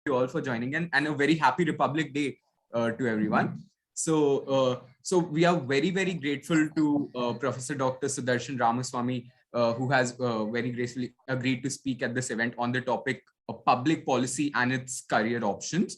you all for joining in, and a very happy Republic Day to everyone. So we are very, very grateful to Professor Dr. Sudarshan Ramaswamy, who has very gracefully agreed to speak at this event on the topic of public policy and its career options.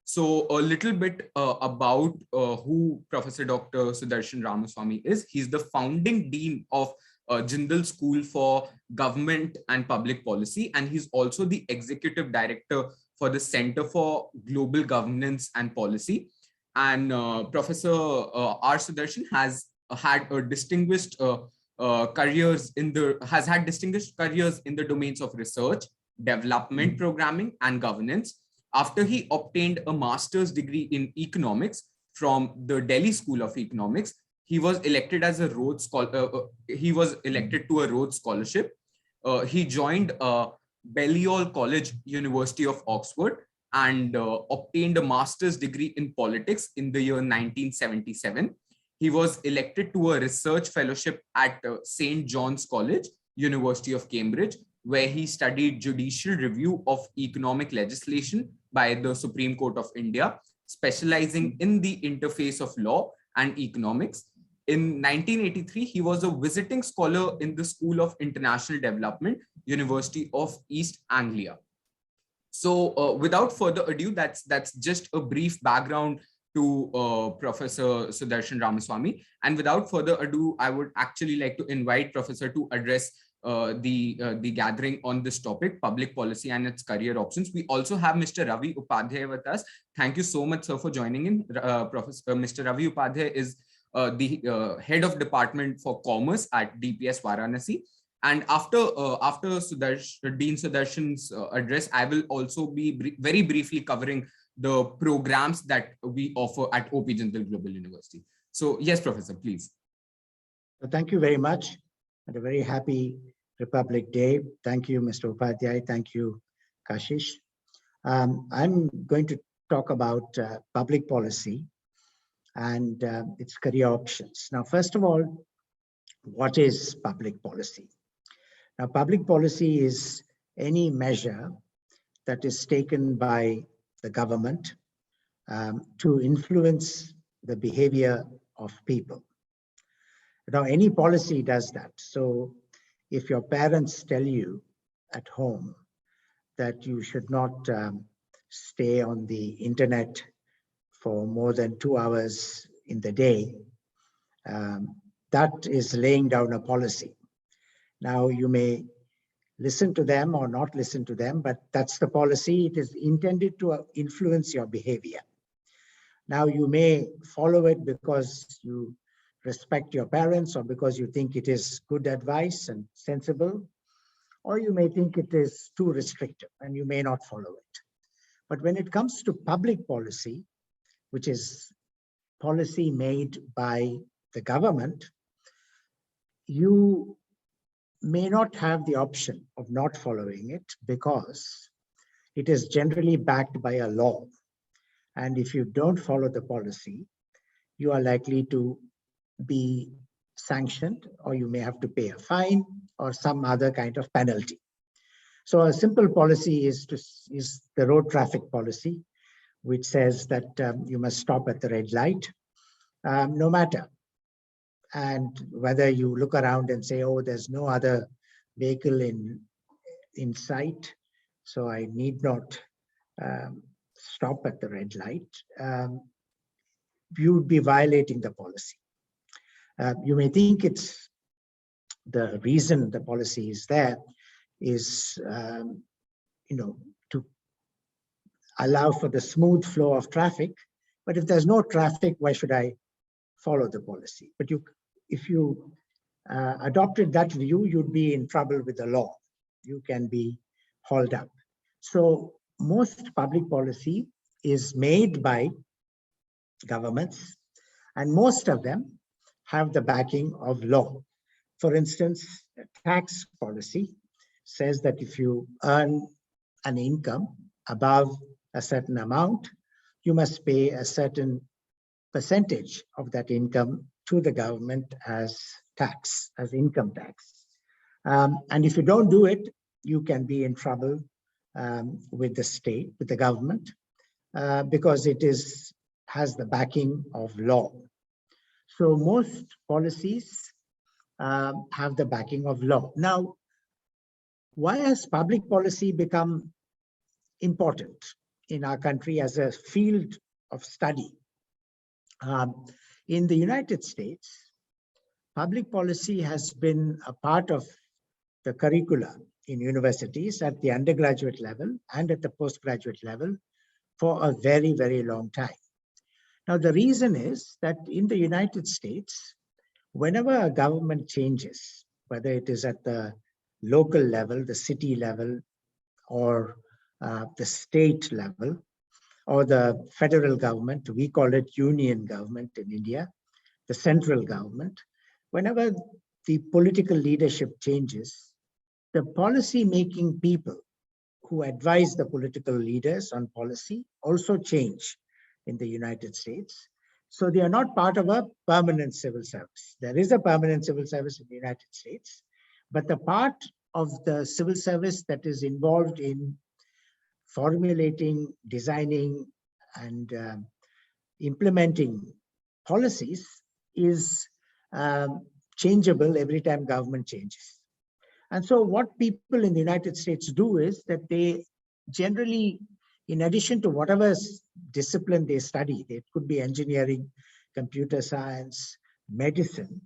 So a little bit about who Professor Dr. Sudarshan Ramaswamy is. He's the founding dean of Jindal School for Government and Public Policy, and he's also the executive director for the Center for Global Governance and Policy. And Professor R. Sudarshan has had a distinguished careers in the domains of research, development, programming, and governance. After he obtained a master's degree in economics from the Delhi School of Economics, he was elected as a Rhodes Scholar. He was elected to a Rhodes Scholarship. He joined Balliol College, University of Oxford, and obtained a master's degree in politics in the year 1977. He was elected to a research fellowship at St. John's College, University of Cambridge, where he studied judicial review of economic legislation by the Supreme Court of India, specializing in the interface of law and economics. In 1983, he was a visiting scholar in the School of International Development, University of East Anglia. So without further ado, that's just a brief background to Professor Sudarshan Ramaswamy. And without further ado, I would actually like to invite Professor to address the gathering on this topic, public policy and its career options. We also have Mr. Ravi Upadhyay with us. Thank you so much, sir, for joining in. Mr. Ravi Upadhyay is the head of department for commerce at DPS Varanasi. And after Dean Sudarshan's address, I will also be very briefly covering the programs that we offer at OP Jindal Global University. So yes, Professor, please. Thank you very much, and a very happy Republic Day. Thank you, Mr. Upadhyay. Thank you, Kashish. I'm going to talk about public policy and its career options. Now, first of all, what is public policy? Now, public policy is any measure that is taken by the government to influence the behavior of people. Now, any policy does that. So if your parents tell you at home that you should not stay on the internet for more than 2 hours in the day, that is laying down a policy. Now, you may listen to them or not listen to them, but that's the policy. It is intended to influence your behavior. Now, you may follow it because you respect your parents or because you think it is good advice and sensible, or you may think it is too restrictive and you may not follow it. But when it comes to public policy, which is policy made by the government, you may not have the option of not following it because it is generally backed by a law. And if you don't follow the policy, you are likely to be sanctioned, or you may have to pay a fine or some other kind of penalty. So a simple policy is the road traffic policy, which says that you must stop at the red light, no matter. And whether you look around and say, oh, there's no other vehicle in sight, so I need not stop at the red light, you would be violating the policy. You may think it's the reason the policy is there is, to allow for the smooth flow of traffic. But if there's no traffic, why should I follow the policy? But if you adopted that view, you'd be in trouble with the law. You can be hauled up. So most public policy is made by governments, and most of them have the backing of law. For instance, tax policy says that if you earn an income above a certain amount, you must pay a certain percentage of that income to the government as tax, as income tax. And if you don't do it, you can be in trouble with the state, with the government, because it has the backing of law. So most policies have the backing of law. Now, why has public policy become important in our country as a field of study? In the United States, public policy has been a part of the curricula in universities at the undergraduate level and at the postgraduate level for a very, very long time. Now, the reason is that in the United States, whenever a government changes, whether it is at the local level, the city level, or the state level, or the federal government, we call it union government in India, the central government, whenever the political leadership changes, the policy-making people who advise the political leaders on policy also change in the United States. So they are not part of a permanent civil service. There is a permanent civil service in the United States, but the part of the civil service that is involved in formulating, designing, and implementing policies is changeable every time government changes. And so what people in the United States do is that they generally, in addition to whatever discipline they study, it could be engineering, computer science, medicine,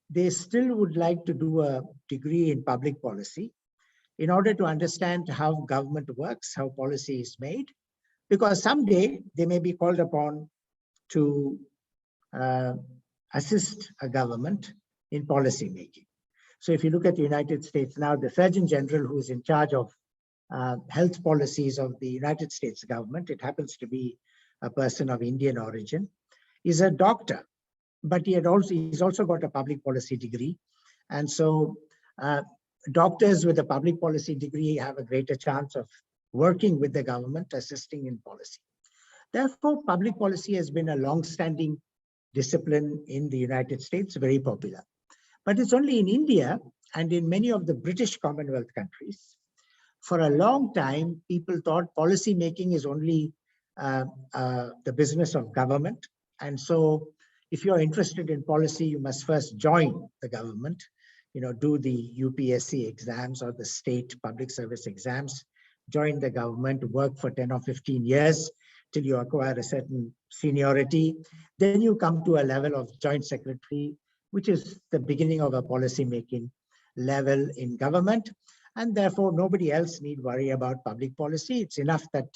they still would like to do a degree in public policy in order to understand how government works, how policy is made, because someday they may be called upon to assist a government in policy making. So if you look at the United States now, the Surgeon General who is in charge of health policies of the United States government, it happens to be a person of Indian origin, is a doctor, but he's also got a public policy degree. And so doctors with a public policy degree have a greater chance of working with the government, assisting in policy. Therefore, public policy has been a long-standing discipline in the United States, very popular. But it's only in India and in many of the British Commonwealth countries. For a long time, people thought policy making is only the business of government. And so if you're interested in policy, you must first join the government, do the UPSC exams or the state public service exams, join the government, work for 10 or 15 years till you acquire a certain seniority. Then you come to a level of joint secretary, which is the beginning of a policy-making level in government. And therefore, nobody else need worry about public policy. It's enough that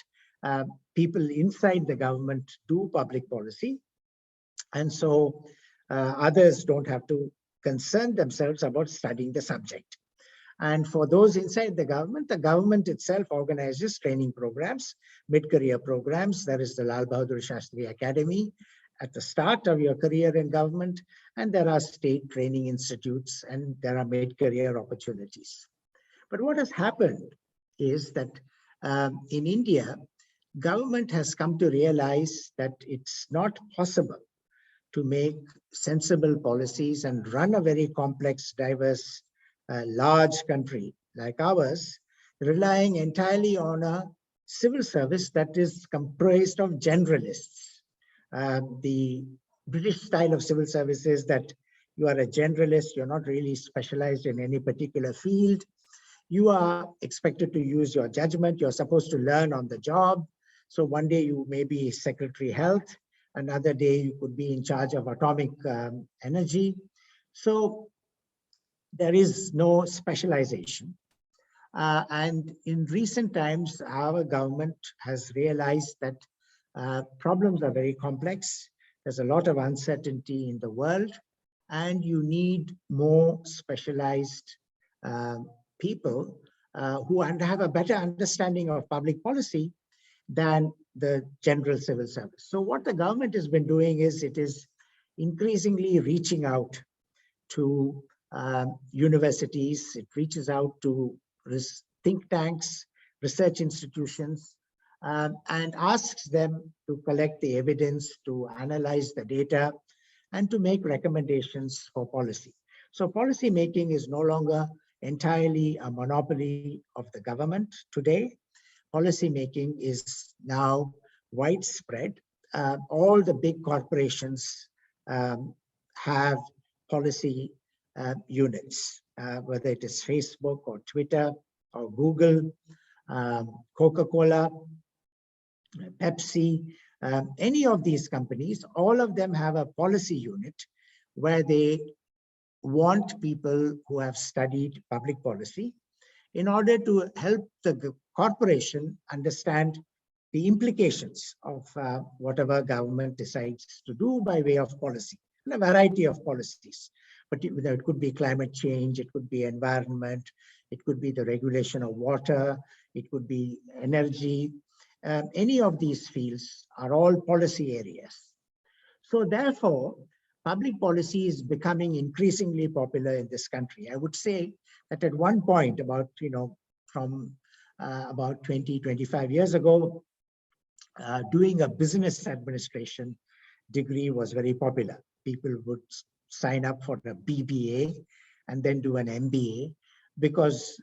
people inside the government do public policy. And so others don't have to concern themselves about studying the subject. And for those inside the government itself organizes training programs, mid-career programs. There is the Lal Bahadur Shastri Academy at the start of your career in government, and there are state training institutes, and there are mid-career opportunities. But what has happened is that in India, government has come to realize that it's not possible to make sensible policies and run a very complex, diverse, large country like ours, relying entirely on a civil service that is comprised of generalists. The British style of civil service is that you are a generalist, you're not really specialized in any particular field. You are expected to use your judgment, you're supposed to learn on the job. So one day you may be Secretary Health, another day you could be in charge of atomic energy. So there is no specialization. And in recent times, our government has realized that problems are very complex. There's a lot of uncertainty in the world, and you need more specialized people who have a better understanding of public policy than the general civil service. So what the government has been doing is it is increasingly reaching out to universities, it reaches out to think tanks, research institutions, and asks them to collect the evidence, to analyze the data, and to make recommendations for policy. So policy making is no longer entirely a monopoly of the government today, policy making is now widespread. All the big corporations have policy units, whether it is Facebook or Twitter or Google, Coca-Cola, Pepsi, any of these companies, all of them have a policy unit where they want people who have studied public policy in order to help the corporation understand the implications of whatever government decides to do by way of policy, and a variety of policies. But it could be climate change, it could be environment, it could be the regulation of water, it could be energy. Any of these fields are all policy areas. So therefore, public policy is becoming increasingly popular in this country. I would say that at one point, about, from about 20, 25 years ago, doing a business administration degree was very popular. People would sign up for a BBA and then do an MBA because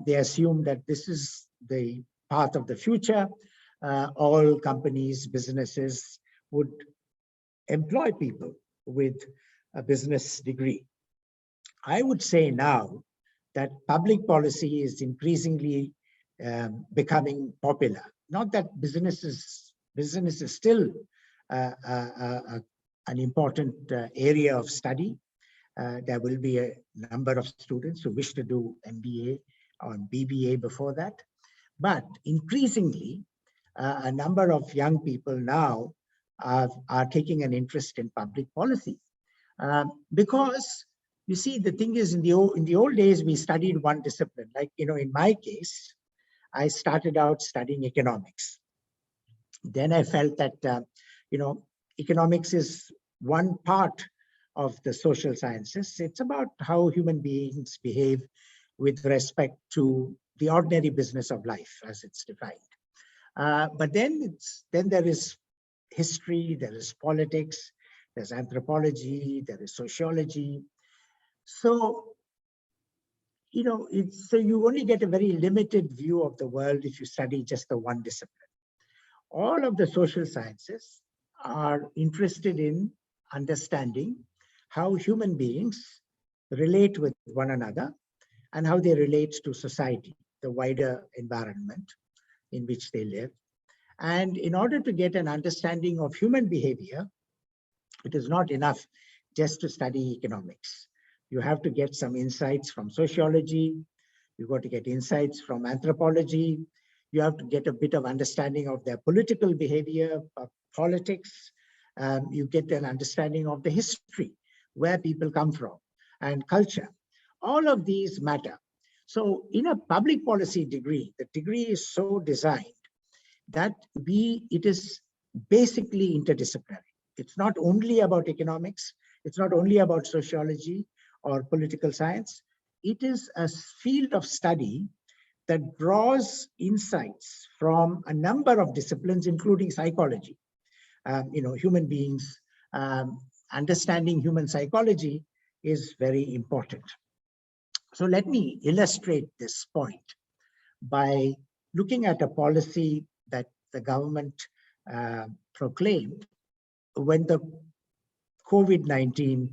they assume that this is the path of the future. All companies, businesses would employ people with a business degree. I would say now that public policy is increasingly becoming popular. Not that business is still an important area of study. There will be a number of students who wish to do MBA or BBA before that. But increasingly, a number of young people now are taking an interest in public policy. Because you see, the thing is, in the old days, we studied one discipline. Like, in my case, I started out studying economics. Then I felt that, economics is one part of the social sciences. It's about how human beings behave with respect to the ordinary business of life as it's defined. But then there is history, there is politics, there's anthropology, there is sociology. So, so you only get a very limited view of the world if you study just the one discipline. All of the social sciences are interested in understanding how human beings relate with one another and how they relate to society, the wider environment in which they live. And in order to get an understanding of human behavior, it is not enough just to study economics. You have to get some insights from sociology. You've got to get insights from anthropology. You have to get a bit of understanding of their political behavior, of politics. You get an understanding of the history, where people come from, and culture. All of these matter. So in a public policy degree, the degree is so designed that it is basically interdisciplinary. It's not only about economics. It's not only about sociology or political science. It is a field of study that draws insights from a number of disciplines, including psychology. Human beings, understanding human psychology is very important. So let me illustrate this point by looking at a policy that the government proclaimed when the COVID-19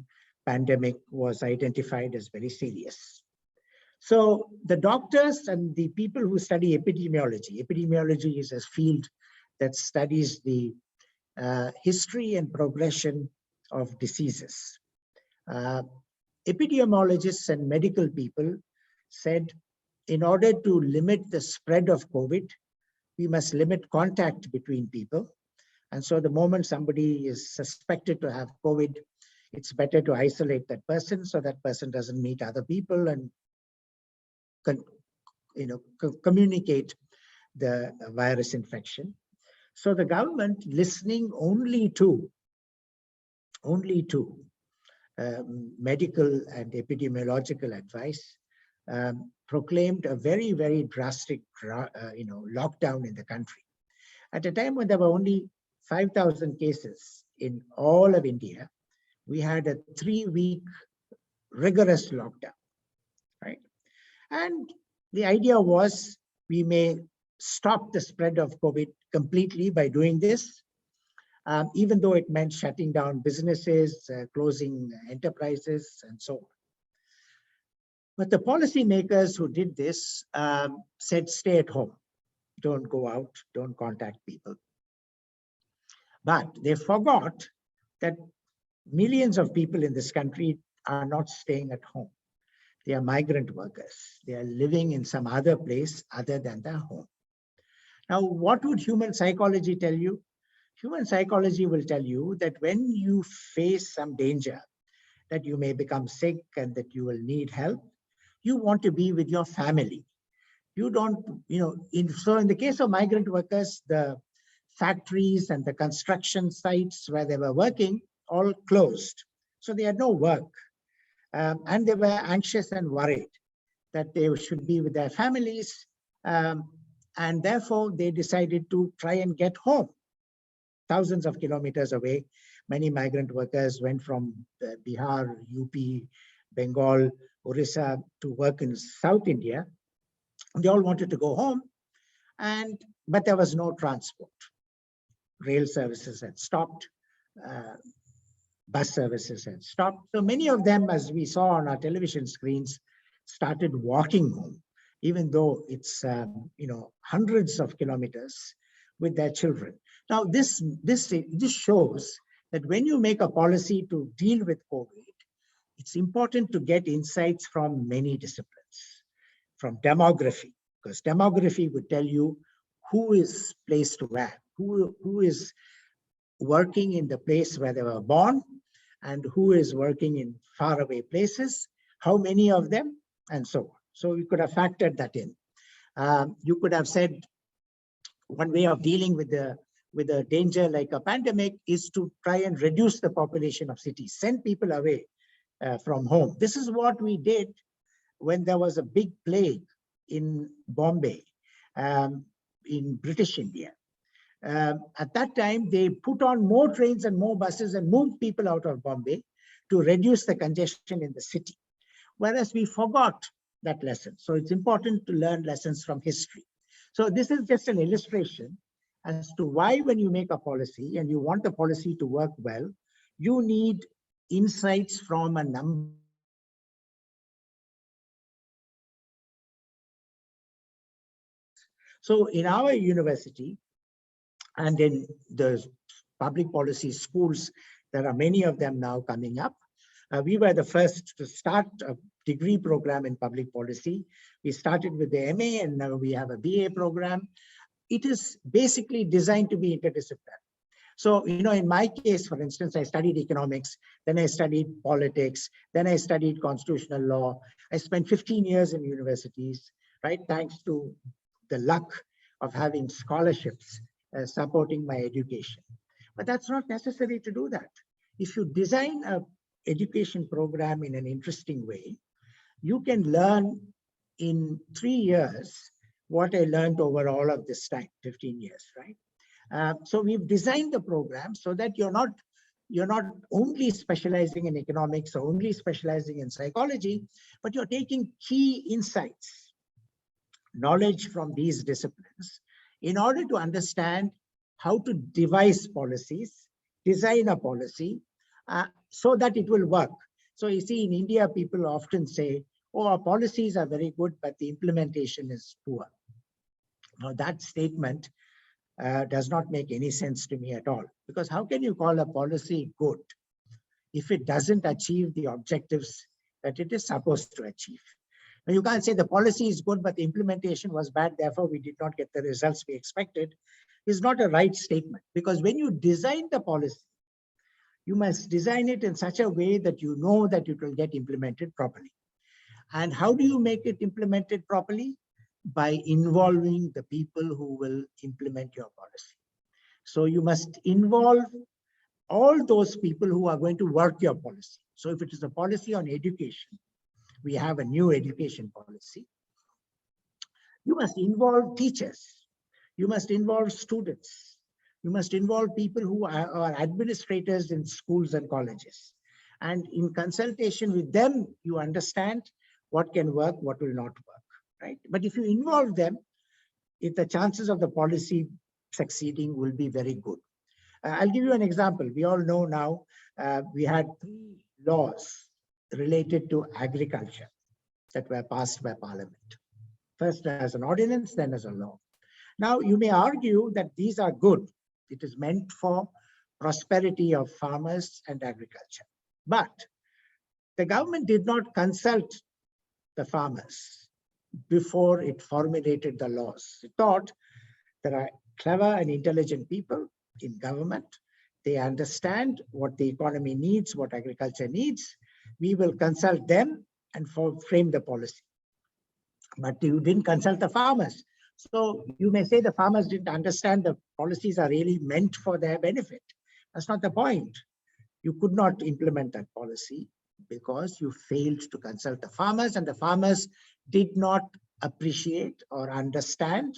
pandemic was identified as very serious. So the doctors and the people who study epidemiology is a field that studies the history and progression of diseases. Epidemiologists and medical people said, in order to limit the spread of COVID, we must limit contact between people. And so the moment somebody is suspected to have COVID, it's better to isolate that person so that person doesn't meet other people and communicate the virus infection. So the government, listening only to medical and epidemiological advice, proclaimed a very, very drastic lockdown in the country. At a time when there were only 5,000 cases in all of India, we had a 3-week rigorous lockdown, right? And the idea was we may stop the spread of COVID completely by doing this, even though it meant shutting down businesses, closing enterprises, and so on. But the policymakers who did this said, stay at home, don't go out, don't contact people. But they forgot that millions of people in this country are not staying at home. They are migrant workers. They are living in some other place other than their home. Now, what would human psychology tell you? Human psychology will tell you that when you face some danger, that you may become sick and that you will need help, you want to be with your family. You don't, so in the case of migrant workers, the factories and the construction sites where they were working all closed. So they had no work. And they were anxious and worried that they should be with their families. And therefore, they decided to try and get home. Thousands of kilometers away, many migrant workers went from Bihar, UP, Bengal, Orissa to work in South India. They all wanted to go home, but there was no transport. Rail services had stopped, bus services had stopped. So many of them, as we saw on our television screens, started walking home, even though it's hundreds of kilometers with their children. Now, this shows that when you make a policy to deal with COVID, it's important to get insights from many disciplines, from demography, because demography would tell you who is placed where, who is working in the place where they were born, and who is working in faraway places, how many of them, and so on. So you could have factored that in. You could have said one way of dealing with a danger like a pandemic is to try and reduce the population of cities, send people away from home. This is what we did when there was a big plague in Bombay, in British India. At that time, they put on more trains and more buses and moved people out of Bombay to reduce the congestion in the city. Whereas we forgot that lesson. So it's important to learn lessons from history. So this is just an illustration as to why when you make a policy and you want the policy to work well, you need insights from a number. So in our university and in the public policy schools, there are many of them now coming up. We were the first to start a degree program in public policy. We started with the MA and now we have a BA program. It is basically designed to be interdisciplinary. So, in my case, for instance, I studied economics, then I studied politics, then I studied constitutional law. I spent 15 years in universities, right? Thanks to the luck of having scholarships supporting my education. But that's not necessary to do that. If you design an education program in an interesting way, you can learn in 3 years what I learned over all of this time, 15 years, right? So we've designed the program so that you're not only specializing in economics or only specializing in psychology, but you're taking key insights, knowledge from these disciplines in order to understand how to devise policies, design a policy so that it will work. So you see, in India, people often say, oh, our policies are very good, but the implementation is poor. Now that statement does not make any sense to me at all, because how can you call a policy good if it doesn't achieve the objectives that it is supposed to achieve? Now, you can't say the policy is good, but the implementation was bad, therefore we did not get the results we expected. Is not a right statement, because when you design the policy, you must design it in such a way that you know that it will get implemented properly. And how do you make it implemented properly? By involving the people who will implement your policy. So you must involve all those people who are going to work your policy. So if it is a policy on education, we have a new education policy. You must involve teachers. You must involve students. You must involve people who are administrators in schools and colleges. And in consultation with them, you understand what can work, what will not work, right? But if you involve them, the chances of the policy succeeding will be very good. I'll give you an example. We all know now we had 3 laws related to agriculture that were passed by Parliament. First as an ordinance, then as a law. Now, you may argue that these are good. It is meant for prosperity of farmers and agriculture. But the government did not consult the farmers before it formulated the laws. It thought there are clever and intelligent people in government. They understand what the economy needs, what agriculture needs. We will consult them and frame the policy. But you didn't consult the farmers. So you may say the farmers didn't understand the policies are really meant for their benefit. That's not the point. You could not implement that policy because you failed to consult the farmers, and the farmers did not appreciate or understand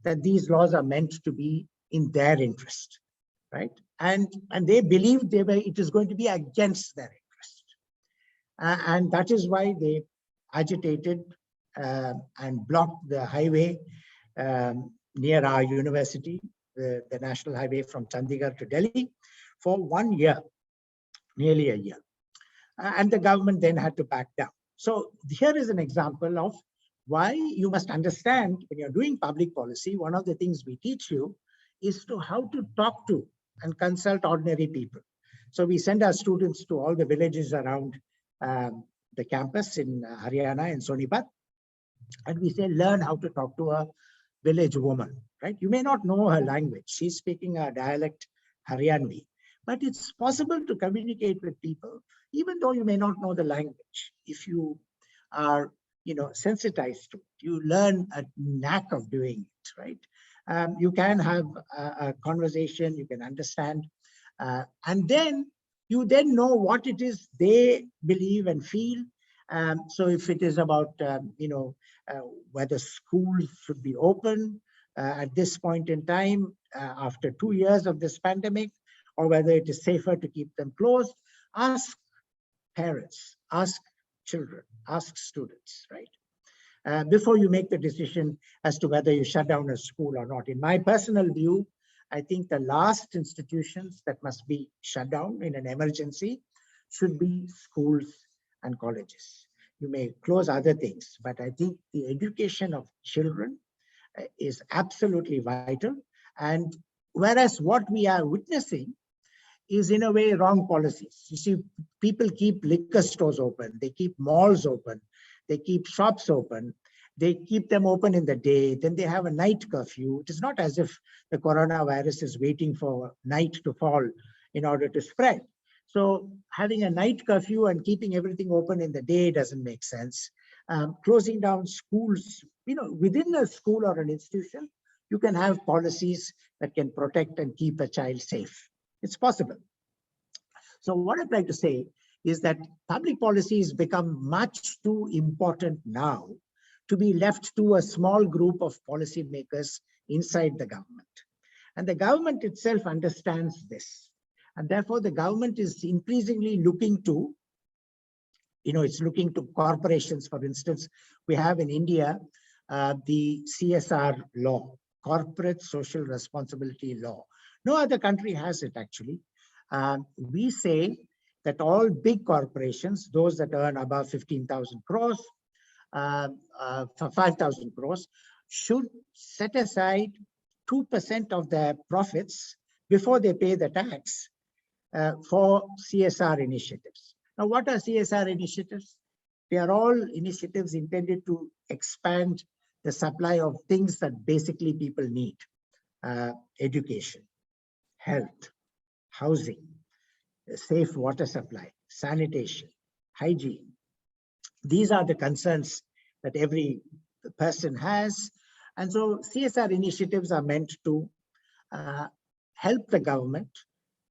that these laws are meant to be in their interest, right? And they believed it is going to be against their interest. And that is why they agitated and blocked the highway near our university, the national highway from Chandigarh to Delhi, for 1 year, nearly a year. And the government then had to back down. So here is an example of why you must understand when you're doing public policy. One of the things we teach you is how to talk to and consult ordinary people. So we send our students to all the villages around the campus in Haryana, in Sonipat, and we say, learn how to talk to a village woman, right? You may not know her language. She's speaking a dialect Haryanvi, but it's possible to communicate with people, even though you may not know the language. If you are, sensitized to it, you learn a knack of doing it, right? You can have a conversation, you can understand, and then you then know what it is they believe and feel. So if it is about, whether schools should be open at this point in time, after 2 years of this pandemic, or whether it is safer to keep them closed, ask parents, ask children, ask students, right? Before you make the decision as to whether you shut down a school or not. In my personal view, I think the last institutions that must be shut down in an emergency should be schools and colleges. You may close other things, but I think the education of children is absolutely vital. And whereas what we are witnessing is in a way wrong policies. You see, people keep liquor stores open, they keep malls open, they keep shops open, they keep them open in the day, then they have a night curfew. It is not as if the coronavirus is waiting for night to fall in order to spread. So having a night curfew and keeping everything open in the day doesn't make sense. Closing down schools, within a school or an institution, you can have policies that can protect and keep a child safe. It's possible. So what I'm trying to say is that public policies become much too important now to be left to a small group of policymakers inside the government. And the government itself understands this. And therefore, the government is increasingly looking to, it's looking to corporations. For instance, we have in India, the CSR law, Corporate Social Responsibility Law. No other country has it, actually. We say that all big corporations, those that earn above 15,000 crores, 5,000 crores, should set aside 2% of their profits before they pay the tax for CSR initiatives. Now, what are CSR initiatives? They are all initiatives intended to expand the supply of things that basically people need. Education, health, housing, safe water supply, sanitation, hygiene. These are the concerns that every person has. And so CSR initiatives are meant to help the government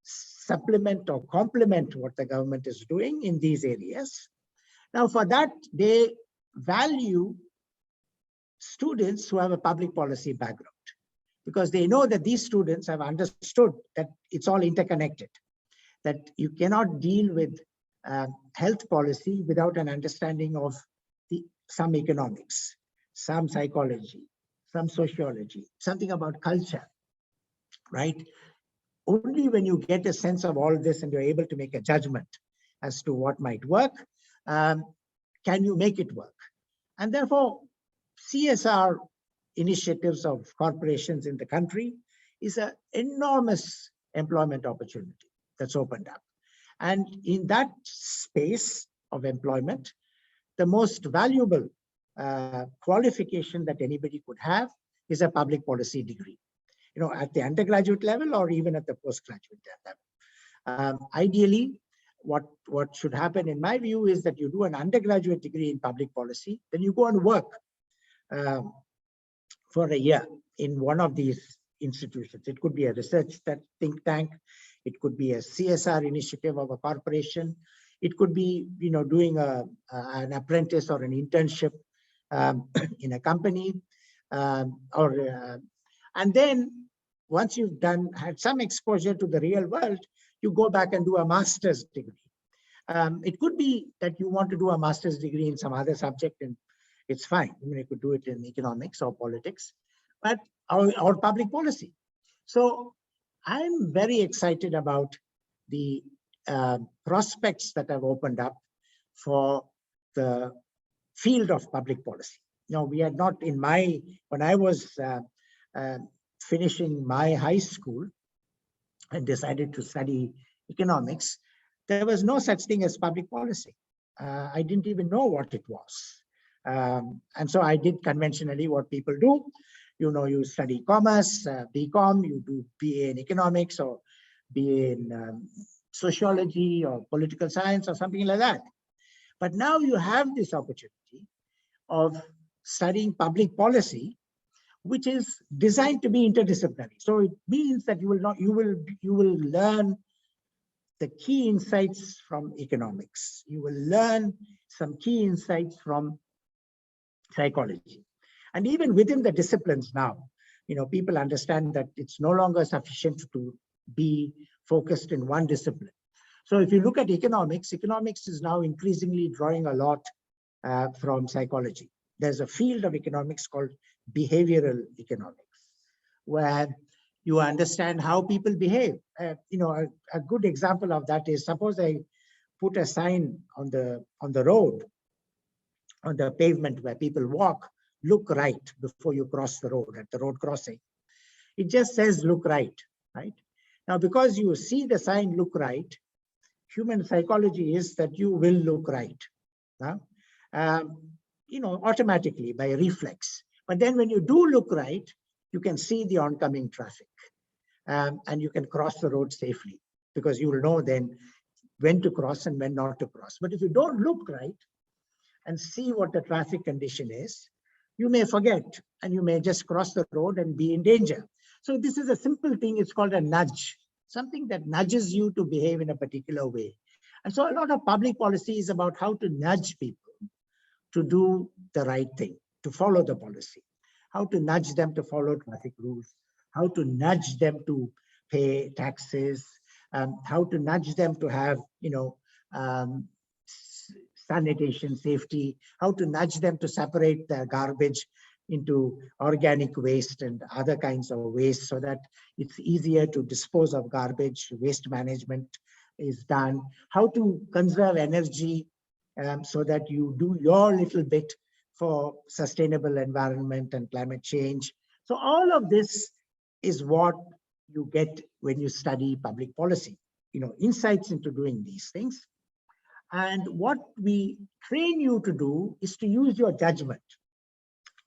supplement or complement what the government is doing in these areas. Now, for that, they value students who have a public policy background, because they know that these students have understood that it's all interconnected, that you cannot deal with health policy without an understanding of some economics, some psychology, some sociology, something about culture, right? Only when you get a sense of all this and you're able to make a judgment as to what might work, can you make it work? And therefore, CSR initiatives of corporations in the country is an enormous employment opportunity that's opened up. And in that space of employment, the most valuable qualification that anybody could have is a public policy degree, at the undergraduate level or even at the postgraduate level. Ideally, what should happen in my view is that you do an undergraduate degree in public policy, then you go and work for a year in one of these institutions. It could be a research think tank, it could be a CSR initiative of a corporation, it could be doing an apprentice or an internship in a company, and then once you've had some exposure to the real world, you go back and do a master's degree. It could be that you want to do a master's degree in some other subject, and it's fine. You could do it in economics or politics, but or public policy. So I'm very excited about the prospects that have opened up for the field of public policy. We had not when I was finishing my high school and decided to study economics, there was no such thing as public policy. I didn't even know what it was. And so I did conventionally what people do. You study commerce, BCom, you do BA in economics or BA in sociology or political science or something like that. But now you have this opportunity of studying public policy, which is designed to be interdisciplinary. So it means that you will learn the key insights from economics. You will learn some key insights from psychology. And even within the disciplines now, people understand that it's no longer sufficient to be focused in one discipline. So if you look at economics, economics is now increasingly drawing a lot from psychology. There's a field of economics called behavioral economics, where you understand how people behave. A good example of that is, suppose I put a sign on the road, on the pavement where people walk, look right before you cross the road at the road crossing. It just says look right, right? Now, because you see the sign look right, human psychology is that you will look right, automatically by reflex. But then when you do look right, you can see the oncoming traffic and you can cross the road safely because you will know then when to cross and when not to cross. But if you don't look right and see what the traffic condition is, you may forget and you may just cross the road and be in danger. So this is a simple thing. It's called a nudge, something that nudges you to behave in a particular way. And so a lot of public policy is about how to nudge people to do the right thing, to follow the policy, how to nudge them to follow traffic rules, how to nudge them to pay taxes, how to nudge them to have, sanitation, safety, how to nudge them to separate their garbage into organic waste and other kinds of waste so that it's easier to dispose of garbage, waste management is done, how to conserve energy so that you do your little bit for sustainable environment and climate change. So all of this is what you get when you study public policy, insights into doing these things. And what we train you to do is to use your judgment.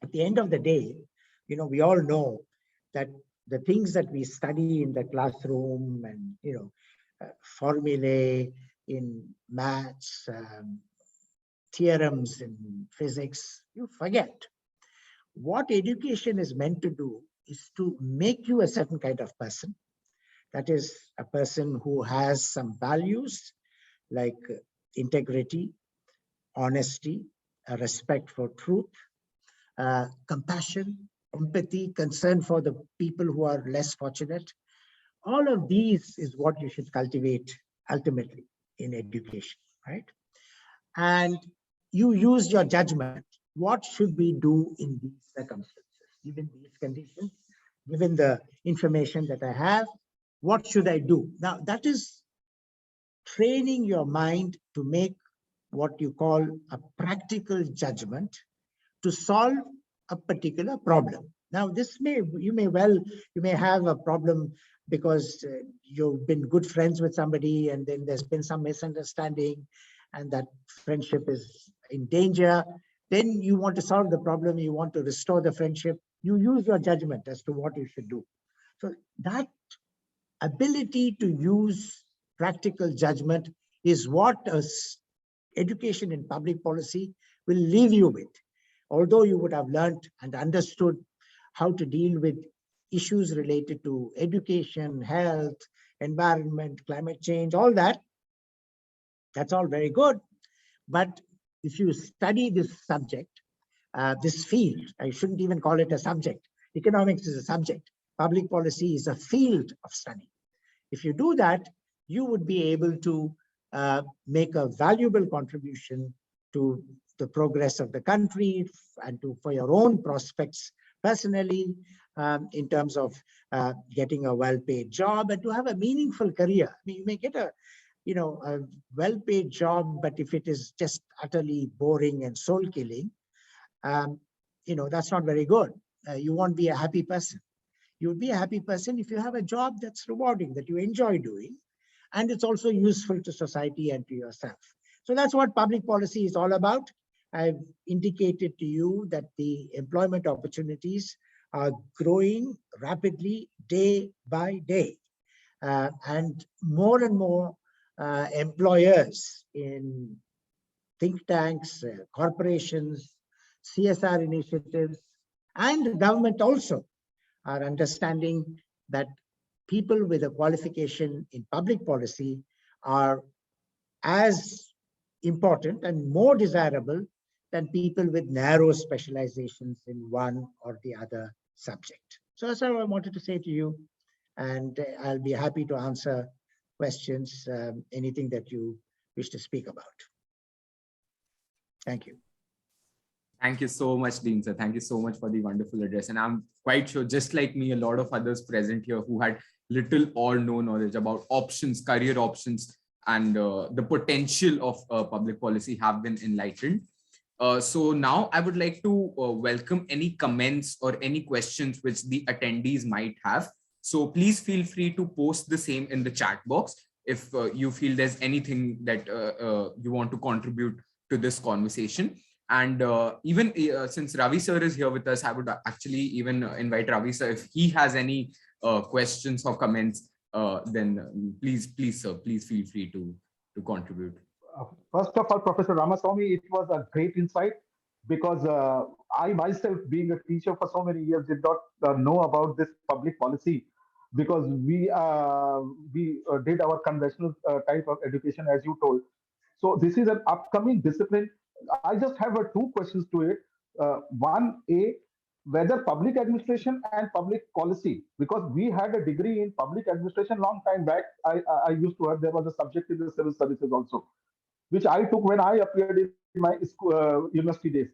At the end of the day, we all know that the things that we study in the classroom and, formulae in maths, theorems in physics, you forget. What education is meant to do is to make you a certain kind of person. That is a person who has some values like integrity, honesty, a respect for truth, compassion, empathy, concern for the people who are less fortunate. All of these is what you should cultivate ultimately in education, right? And you use your judgment. What should we do in these circumstances? given these conditions, given the information that I have, what should I do? Now, that is training your mind to make what you call a practical judgment to solve a particular problem. Now, you may have a problem because you've been good friends with somebody and then there's been some misunderstanding and that friendship is in danger. Then you want to solve the problem, you want to restore the friendship, you use your judgment as to what you should do. So that ability to use practical judgment is what education in public policy will leave you with. Although you would have learned and understood how to deal with issues related to education, health, environment, climate change, all that, that's all very good. But if you study this subject, this field, I shouldn't even call it a subject. Economics is a subject. Public policy is a field of study. If you do that, you would be able to make a valuable contribution to the progress of the country and for your own prospects personally, in terms of getting a well-paid job and to have a meaningful career. I mean, you may get a well-paid job, but if it is just utterly boring and soul-killing, that's not very good. You won't be a happy person. You would be a happy person if you have a job that's rewarding, that you enjoy doing, and it's also useful to society and to yourself. So that's what public policy is all about. I've indicated to you that the employment opportunities are growing rapidly day by day. And more employers in think tanks, corporations, CSR initiatives, and government also are understanding that people with a qualification in public policy are as important and more desirable than people with narrow specializations in one or the other subject. So that's what I wanted to say to you, and I'll be happy to answer questions, anything that you wish to speak about. Thank you. Thank you so much, Dean sir. Thank you so much for the wonderful address. And I'm quite sure, just like me, a lot of others present here who had little or no knowledge about options, career options, and the potential of public policy have been enlightened. So now I would like to welcome any comments or any questions which the attendees might have. So please feel free to post the same in the chat box if you feel there's anything that you want to contribute to this conversation. And even since Ravi sir is here with us, I would actually even invite Ravi sir if he has any questions or comments. Then please sir, please feel free to contribute. First of all, Professor Ramaswamy, it was a great insight because I myself, being a teacher for so many years, did not know about this public policy because we did our conventional type of education, as you told. So this is an upcoming discipline. I just have two questions to it. One, whether public administration and public policy, because we had a degree in public administration long time back. I used to have, there was a subject in the civil services also, which I took when I appeared in my school, university days.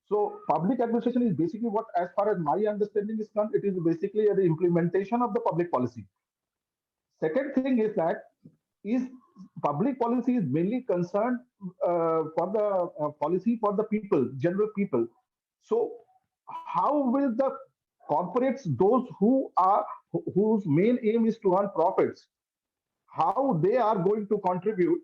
So public administration is basically what, as far as my understanding is concerned, it is basically the implementation of the public policy. Second thing is that public policy is mainly concerned for the policy for the people, general people. So how will the corporates, those whose main aim is to earn profits, how they are going to contribute?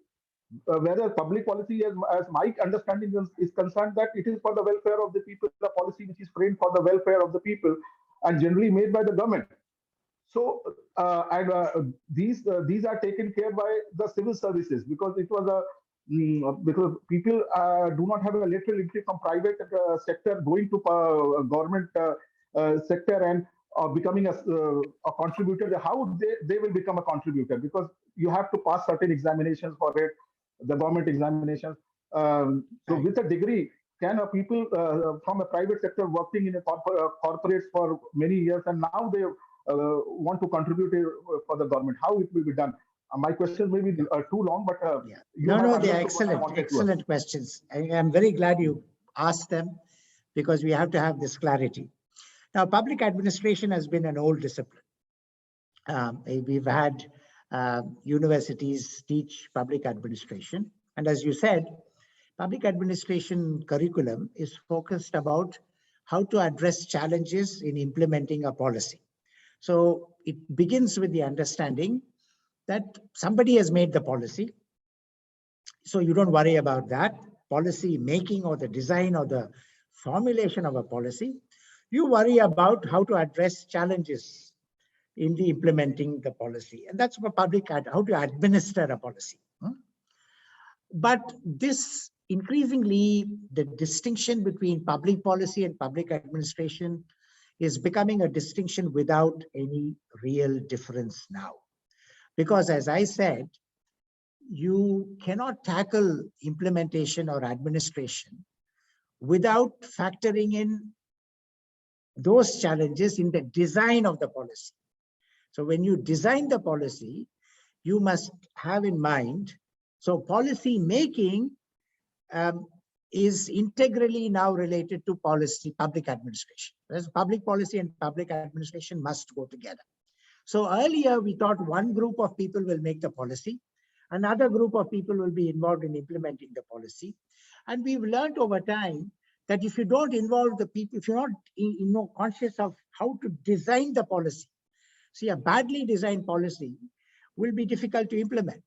Whether public policy, as my understanding is concerned, that it is for the welfare of the people, the policy which is framed for the welfare of the people and generally made by the government. So these are taken care by the civil services, because it was because people do not have a lateral entry from private sector going to government sector and becoming a contributor. How they will become a contributor? Because you have to pass certain examinations for it, the government examinations. So with a degree, can people from a private sector working in a corporates for many years, and now they want to contribute for the government, how it will be done? My questions may be too long, but no, they're excellent questions. I'm very glad you asked them, because we have to have this clarity. Now, public administration has been an old discipline. We've had universities teach public administration. And as you said, public administration curriculum is focused about how to address challenges in implementing a policy. So it begins with the understanding that somebody has made the policy. So you don't worry about that policy making or the design or the formulation of a policy. You worry about how to address challenges in the implementing the policy. And that's for public, how to administer a policy. But this increasingly, the distinction between public policy and public administration is becoming a distinction without any real difference now. Because as I said, you cannot tackle implementation or administration without factoring in those challenges in the design of the policy. So when you design the policy, you must have in mind, so policy making is integrally now related to policy, public administration. Whereas public policy and public administration must go together. So earlier we thought one group of people will make the policy, another group of people will be involved in implementing the policy. And we've learned over time that if you don't involve the people, if you're not conscious of how to design the policy, see, a badly designed policy will be difficult to implement,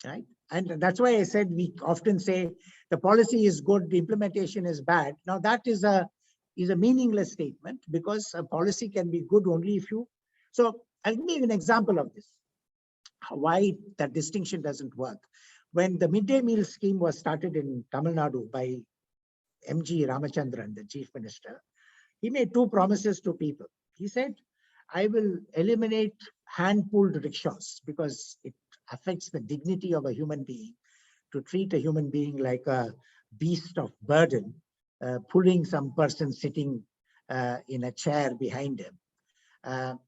right? And that's why I said we often say the policy is good, the implementation is bad. Now that is a meaningless statement, because a policy can be good only if you. So I'll give you an example of this, why that distinction doesn't work. When the midday meal scheme was started in Tamil Nadu by M.G. Ramachandran, the chief minister, he made two promises to people. He said, I will eliminate hand-pulled rickshaws because it affects the dignity of a human being to treat a human being like a beast of burden, pulling some person sitting in a chair behind him.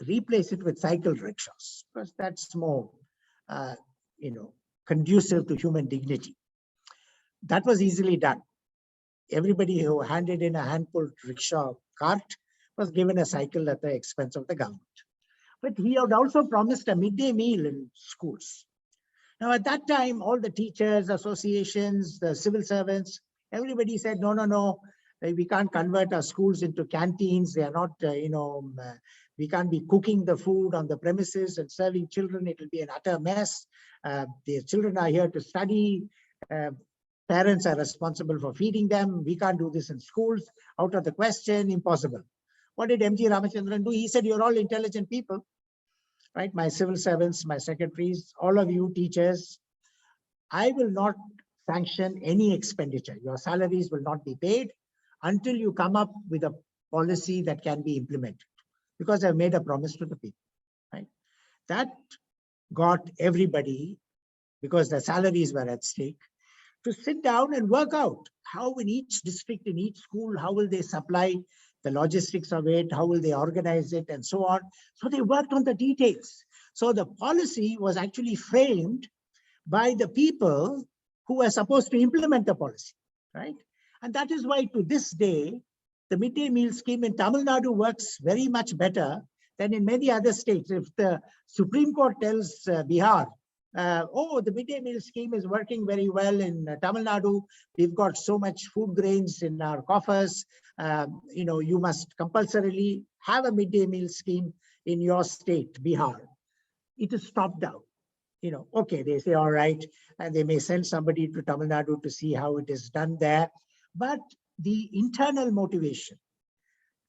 Replace it with cycle rickshaws, because that's more, conducive to human dignity. That was easily done. Everybody who handed in a hand-pulled rickshaw cart was given a cycle at the expense of the government. But he had also promised a midday meal in schools. Now, at that time, all the teachers, associations, the civil servants, everybody said, no, we can't convert our schools into canteens. They are not, we can't be cooking the food on the premises and serving children. It will be an utter mess. The children are here to study. Parents are responsible for feeding them. We can't do this in schools. Out of the question, impossible. What did M.G. Ramachandran do? He said, you're all intelligent people, right? My civil servants, my secretaries, all of you teachers, I will not sanction any expenditure. Your salaries will not be paid until you come up with a policy that can be implemented, because I've made a promise to the people, right? That got everybody, because the salaries were at stake, to sit down and work out how in each district, in each school, how will they supply the logistics of it, how will they organize it, and so on. So they worked on the details. So the policy was actually framed by the people who were supposed to implement the policy, right? And that is why to this day, the midday meal scheme in Tamil Nadu works very much better than in many other states. If the Supreme Court tells Bihar, the midday meal scheme is working very well in Tamil Nadu, we've got so much food grains in our coffers, you must compulsorily have a midday meal scheme in your state, Bihar. It is stopped down. Okay, they say, all right, and they may send somebody to Tamil Nadu to see how it is done there. But the internal motivation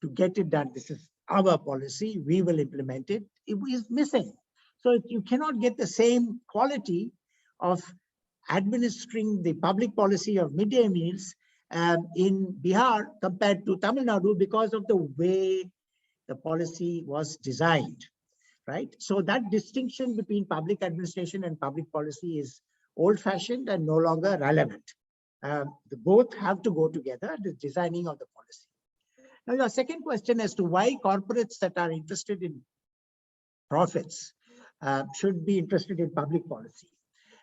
to get it done, this is our policy, we will implement it, it is missing. So you cannot get the same quality of administering the public policy of midday meals in Bihar compared to Tamil Nadu, because of the way the policy was designed, right? So that distinction between public administration and public policy is old-fashioned and no longer relevant. Both have to go together, the designing of the policy. Now, your second question as to why corporates that are interested in profits should be interested in public policy.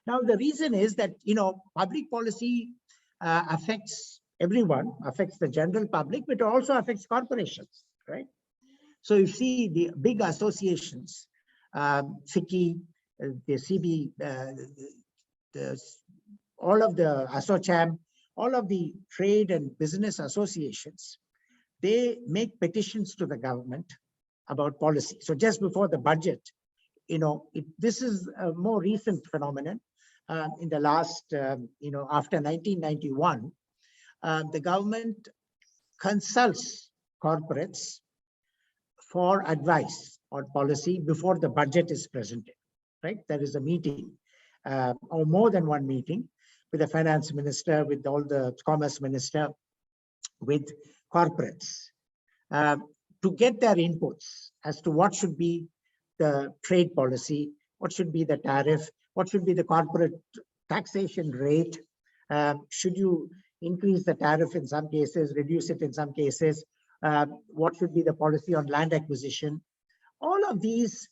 Now, the reason is that, public policy affects everyone, affects the general public, but it also affects corporations. right? So you see the big associations, FICCI, the CB, all of the ASSOCHAM, all of the trade and business associations, they make petitions to the government about policy. So just before the budget, this is a more recent phenomenon. In the last, after 1991, the government consults corporates for advice on policy before the budget is presented, right? There is a meeting or more than one meeting with the finance minister, with all the commerce minister, with corporates to get their inputs as to what should be the trade policy, what should be the tariff, what should be the corporate taxation rate, should you increase the tariff in some cases, reduce it in some cases, what should be the policy on land acquisition. All of these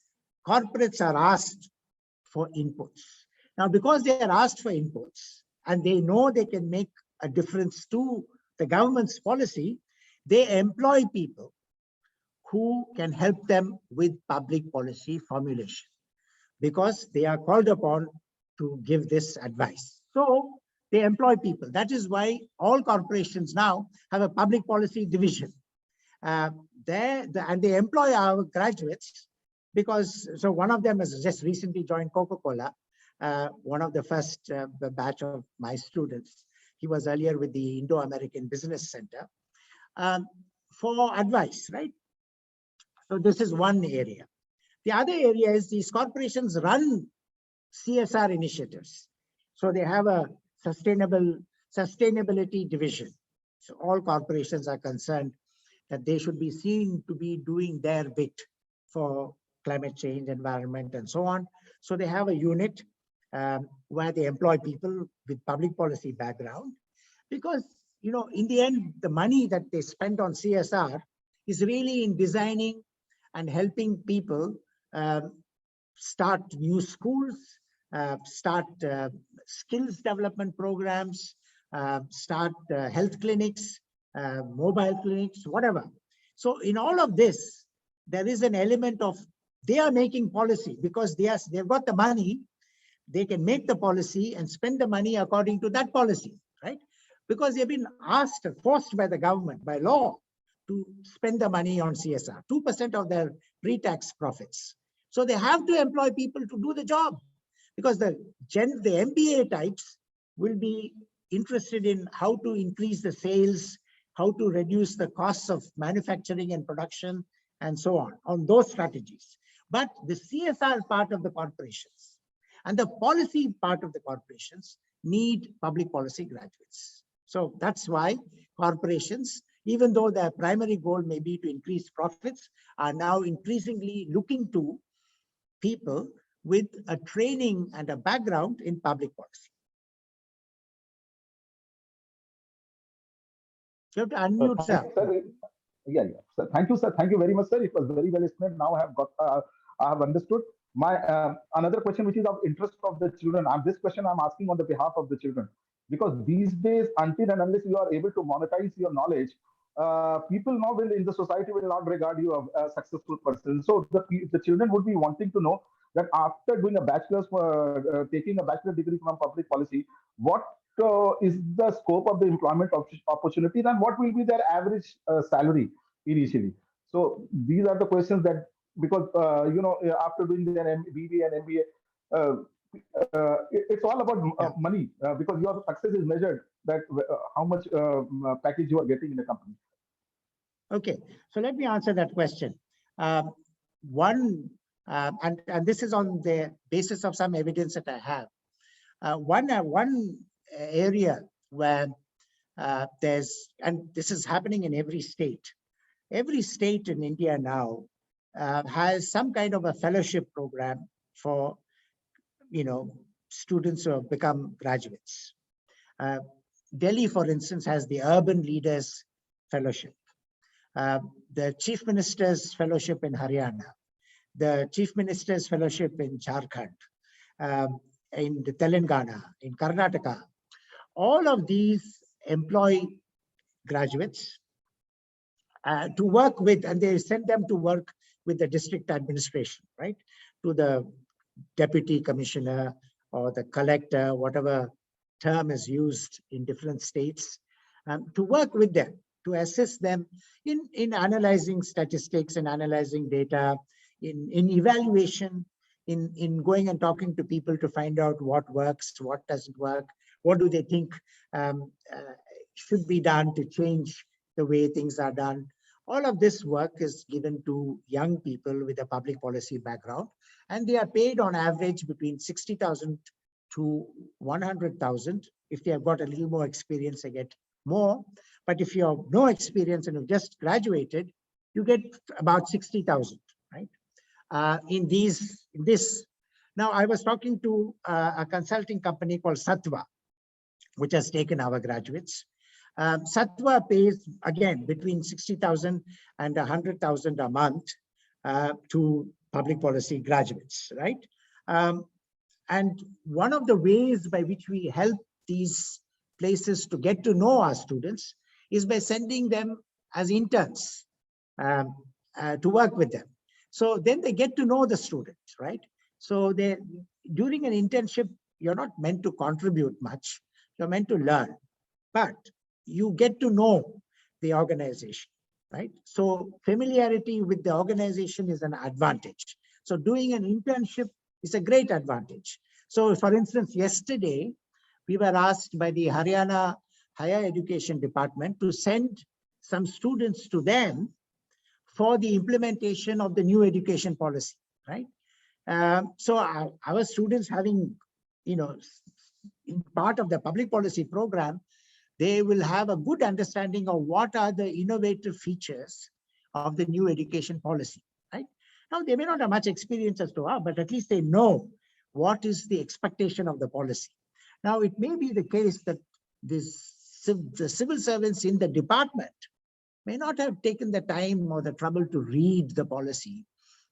corporates are asked for inputs. Now, because they are asked for inputs and they know they can make a difference to the government's policy, they employ people who can help them with public policy formulation because they are called upon to give this advice. So they employ people. That is why all corporations now have a public policy division. And they employ our graduates because, so one of them has just recently joined Coca-Cola, one of the first batch of my students. He was earlier with the Indo-American Business Center for advice, right? So this is one area. The other area is these corporations run CSR initiatives. So they have a sustainability division. So all corporations are concerned that they should be seen to be doing their bit for climate change, environment, and so on. So they have a unit where they employ people with public policy background because, in the end, the money that they spend on CSR is really in designing and helping people start new schools, start skills development programs, start health clinics, mobile clinics, whatever. So in all of this, there is an element of they are making policy because they've got the money. They can make the policy and spend the money according to that policy, right? Because they've been asked, forced by the government, by law, to spend the money on CSR, 2% of their pre-tax profits. So they have to employ people to do the job because the MBA types will be interested in how to increase the sales, how to reduce the costs of manufacturing and production, and so on those strategies. But the CSR part of the corporations and the policy part of the corporations need public policy graduates. So that's why corporations, even though their primary goal may be to increase profits, are now increasingly looking to people with a training and a background in public policy. You have to unmute, sir. Yeah. Sir, thank you, sir. Thank you very much, sir. It was very well explained. Now I have understood. My another question, which is of interest of the children. This question I'm asking on the behalf of the children, because these days, until and unless you are able to monetize your knowledge, people now in the society will not regard you as a successful person. So the children would be wanting to know that after doing a bachelor's, taking a bachelor degree from public policy, what is the scope of the employment opportunities and what will be their average salary initially? So these are the questions that, because after doing their BBA and MBA, it's all about money, because your success is measured that how much package you are getting in the company. Okay, so let me answer that question. And this is on the basis of some evidence that I have. One area where there's, and this is happening in every state in India now has some kind of a fellowship program for students who have become graduates. Delhi, for instance, has the Urban Leaders Fellowship, the Chief Minister's Fellowship in Haryana, the Chief Minister's Fellowship in Jharkhand, in Telangana, in Karnataka. All of these employ graduates to work with, and they send them to work with the district administration, right? To the deputy commissioner or the collector, whatever term is used in different states, to work with them, to assist them in analyzing statistics and analyzing data, in evaluation, in going and talking to people to find out what works, what doesn't work, what do they think should be done to change the way things are done. All of this work is given to young people with a public policy background, and they are paid on average between 60,000 to 100,000. If they have got a little more experience, they get more. But if you have no experience and you've just graduated, you get about 60,000, right? In this. Now, I was talking to a consulting company called Sattva, which has taken our graduates. Sattva pays, again, between 60,000 and 100,000 a month to public policy graduates, right? And one of the ways by which we help these places to get to know our students is by sending them as interns to work with them. So then they get to know the students, right? So during an internship, you're not meant to contribute much. You're meant to learn, but you get to know the organization, right? So familiarity with the organization is an advantage. So doing an internship is a great advantage. So for instance, yesterday, we were asked by the Haryana Higher Education Department to send some students to them for the implementation of the new education policy, right? So our students having, in part of the public policy program, they will have a good understanding of what are the innovative features of the new education policy, right? Now, they may not have much experience as to how, but at least they know what is the expectation of the policy. Now, it may be the case that the civil servants in the department may not have taken the time or the trouble to read the policy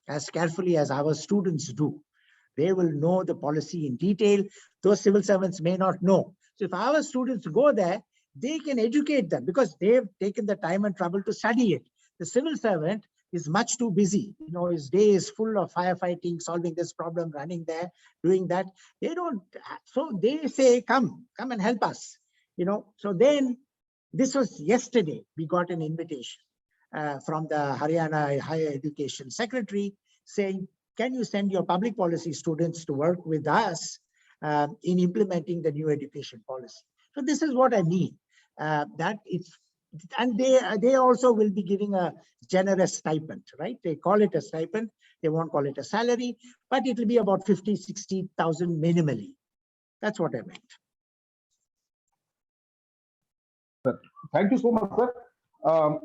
as carefully as our students do. They will know the policy in detail. Those civil servants may not know. So if our students go there, they can educate them because they've taken the time and trouble to study it. The civil servant is much too busy. His day is full of firefighting, solving this problem, running there, doing that. They don't. So they say, come and help us. So then this was yesterday. We got an invitation from the Haryana Higher Education Secretary saying, can you send your public policy students to work with us in implementing the new education policy? So this is what I mean. And they also will be giving a generous stipend, right? They call it a stipend. They won't call it a salary, but it will be about 50, 60,000 minimally. That's what I meant. Thank you so much, sir.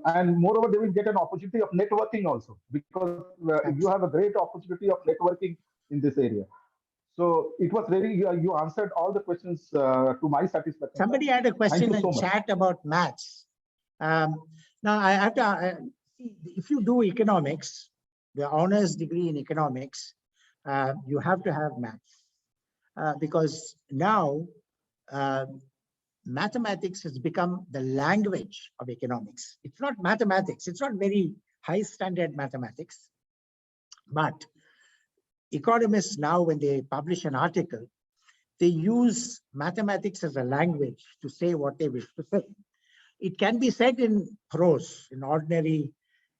And moreover, they will get an opportunity of networking also, because you have a great opportunity of networking in this area. So it was very, you answered all the questions to my satisfaction. Somebody had a question in chat about maths. Now I have to, if you do economics, the honors degree in economics, you have to have maths because now mathematics has become the language of economics. It's not mathematics. It's not very high standard mathematics, but economists now, when they publish an article, they use mathematics as a language to say what they wish to say. It can be said in prose, in ordinary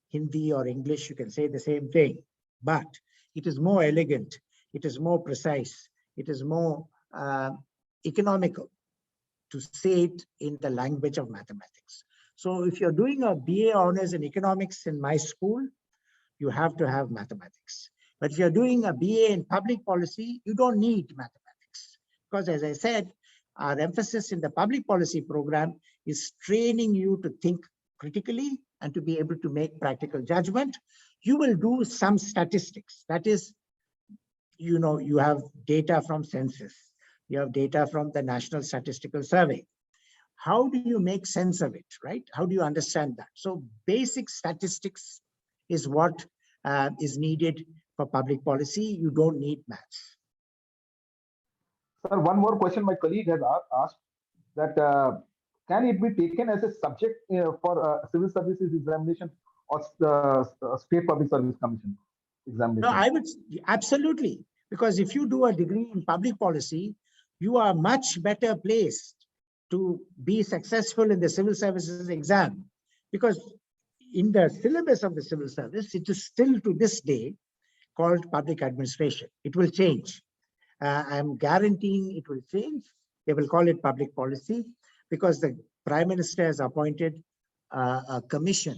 Hindi or English, you can say the same thing, but it is more elegant, it is more precise, it is more economical to say it in the language of mathematics. So if you're doing a BA honors in economics in my school, you have to have mathematics. But if you're doing a BA in public policy, you don't need mathematics. Because as I said, our emphasis in the public policy program is training you to think critically and to be able to make practical judgment. You will do some statistics. That is, you have data from census. You have data from the National Statistical Survey. How do you make sense of it, right? How do you understand that? So basic statistics is what is needed for public policy. You don't need maths. Sir, one more question my colleague has asked, that can it be taken as a subject for civil services examination or state public service commission No, examination? I would absolutely, because if you do a degree in public policy, you are much better placed to be successful in the civil services exam, because in the syllabus of the civil service, it is still to this day called public administration. It will change. I'm guaranteeing it will change. They will call it public policy because the Prime Minister has appointed a commission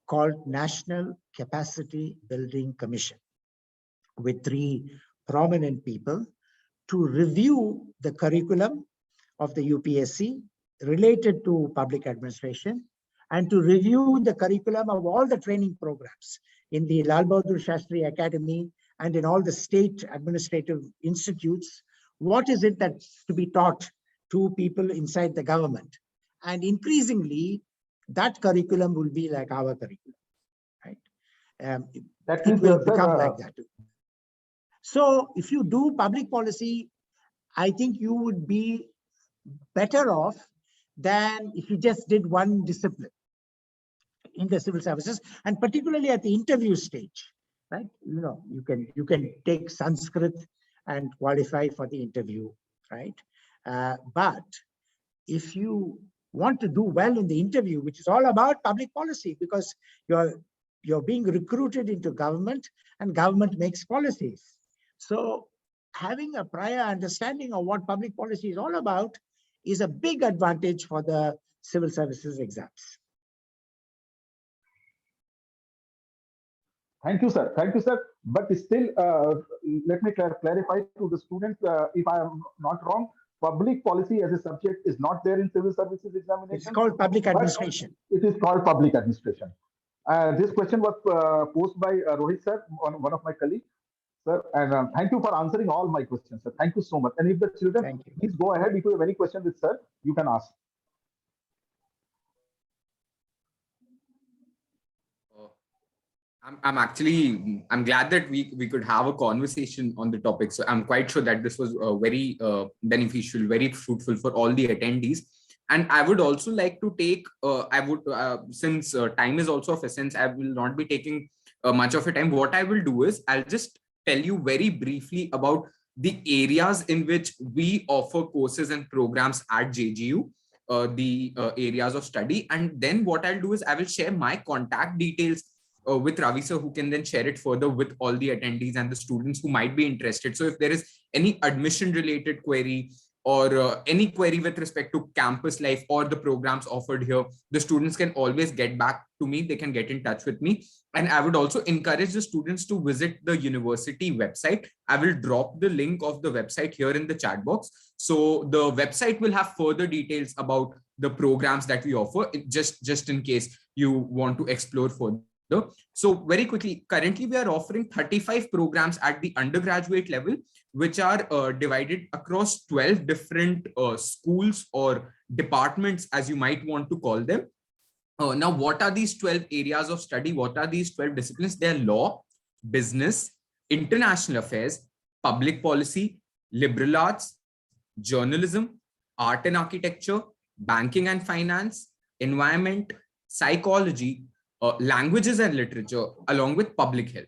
called National Capacity Building Commission with 3 prominent people to review the curriculum of the UPSC related to public administration and to review the curriculum of all the training programs in the Lal Bahadur Shastri Academy and in all the state administrative institutes. What is it that's to be taught to people inside the government? And increasingly, that curriculum will be like our curriculum, right? That It means, will sir, become like that. So if you do public policy, I think you would be better off than if you just did one discipline in the civil services, and particularly at the interview stage, right? You can take Sanskrit and qualify for the interview, right? But if you want to do well in the interview, which is all about public policy, because you're being recruited into government and government makes policies. So having a prior understanding of what public policy is all about is a big advantage for the civil services exams. Thank you, sir. Thank you, sir. But still, let me clarify to the students, if I am not wrong, public policy as a subject is not there in civil services It's examination, called public but administration. it is called public administration. This question was posed by Rohit sir, one of my colleagues, sir, and thank you for answering all my questions, sir. Thank you so much. And if the children, Thank you. please go ahead. If you have any question with sir, you can ask. I'm glad that we could have a conversation on the topic. So I'm quite sure that this was very beneficial, very fruitful for all the attendees. And I would also like to take, since time is also of essence, I will not be taking much of your time. What I will do is I'll just tell you very briefly about the areas in which we offer courses and programs at JGU, the areas of study. And then what I'll do is I will share my contact details with Ravi sir, who can then share it further with all the attendees and the students who might be interested. So if there is any admission related query or any query with respect to campus life or the programs offered here, the students can always get back to me. They can get in touch with me. And I would also encourage the students to visit the university website. I will drop the link of the website here in the chat box. So the website will have further details about the programs that we offer, just in case you want to explore further. So very quickly, currently we are offering 35 programs at the undergraduate level, which are divided across 12 different schools or departments, as you might want to call them. Now, what are these 12 areas of study? What are these 12 disciplines? They are law, business, international affairs, public policy, liberal arts, journalism, art and architecture, banking and finance, environment, psychology, languages and literature, along with public health.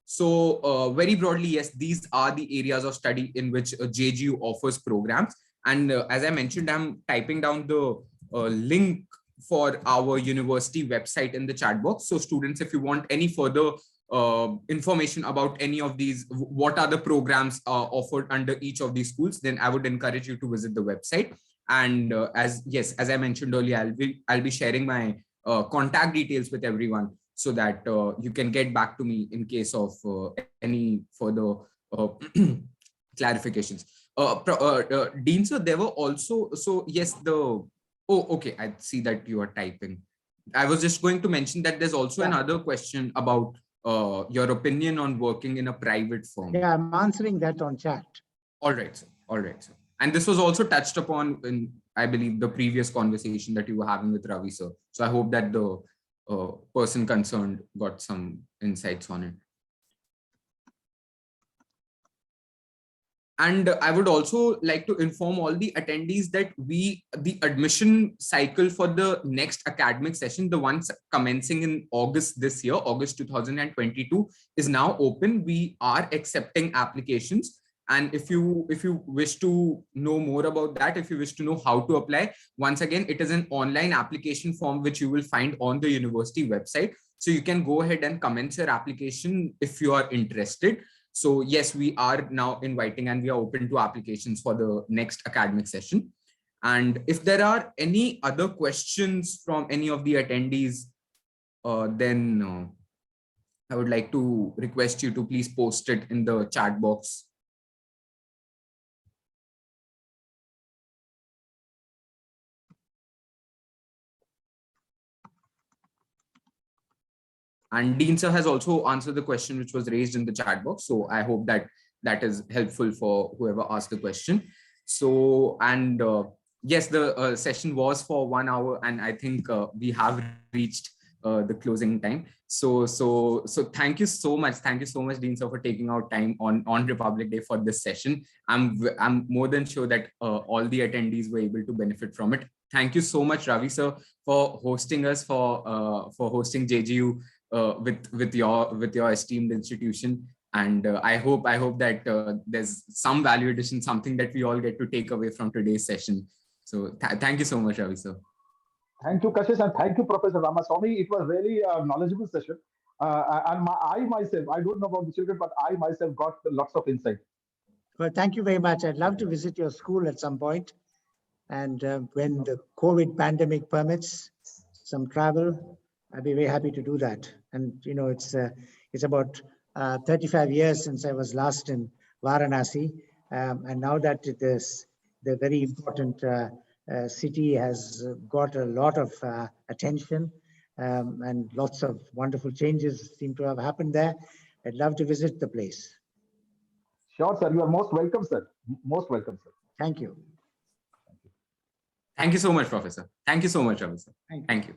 So very broadly, yes, these are the areas of study in which JGU offers programs. And as I mentioned, I'm typing down the link for our university website in the chat box. So students, if you want any further information about any of these, what are the programs offered under each of these schools, then I would encourage you to visit the website. And as I mentioned earlier, I'll be sharing my contact details with everyone so that you can get back to me in case of any further clarifications. Dean, sir, there were also, so yes, okay, I see that you are typing. I was just going to mention that there's also another question about your opinion on working in a private firm. Yeah, I'm answering that on chat. All right, sir. All right, sir. And this was also touched upon in, I believe, the previous conversation that you were having with Ravi, sir. So I hope that the person concerned got some insights on it. And I would also like to inform all the attendees that the admission cycle for the next academic session, the one commencing in August this year, August 2022, is now open. We are accepting applications. And if you wish to know more about that, if you wish to know how to apply, once again, it is an online application form which you will find on the university website. So you can go ahead and commence your application if you are interested. So yes, we are now inviting and we are open to applications for the next academic session. And if there are any other questions from any of the attendees, then I would like to request you to please post it in the chat box. And Dean sir has also answered the question which was raised in the chat box. So I hope that that is helpful for whoever asked the question. So, and yes, the session was for 1 hour, and I think we have reached the closing time. So thank you so much. Thank you so much, Dean sir, for taking out time on Republic Day for this session. I'm more than sure that all the attendees were able to benefit from it. Thank you so much, Ravi sir, for hosting us, for hosting JGU with your esteemed institution. And I hope that there's some value addition, something that we all get to take away from today's session. So thank you so much, Ravi sir. Thank you, Kashish, and thank you, Professor Ramaswamy. It was really a knowledgeable session. I myself, I don't know about the children, but I myself got lots of insight. Well, thank you very much. I'd love to visit your school at some point. And when the COVID pandemic permits some travel, I'd be very happy to do that. And, you know, it's about 35 years since I was last in Varanasi. And now that the very important city has got a lot of attention and lots of wonderful changes seem to have happened there, I'd love to visit the place. Sure, sir. You are most welcome, sir. Most welcome, sir. Thank you. Thank you so much, Professor. Thank you so much, Ravi sir. Thank you.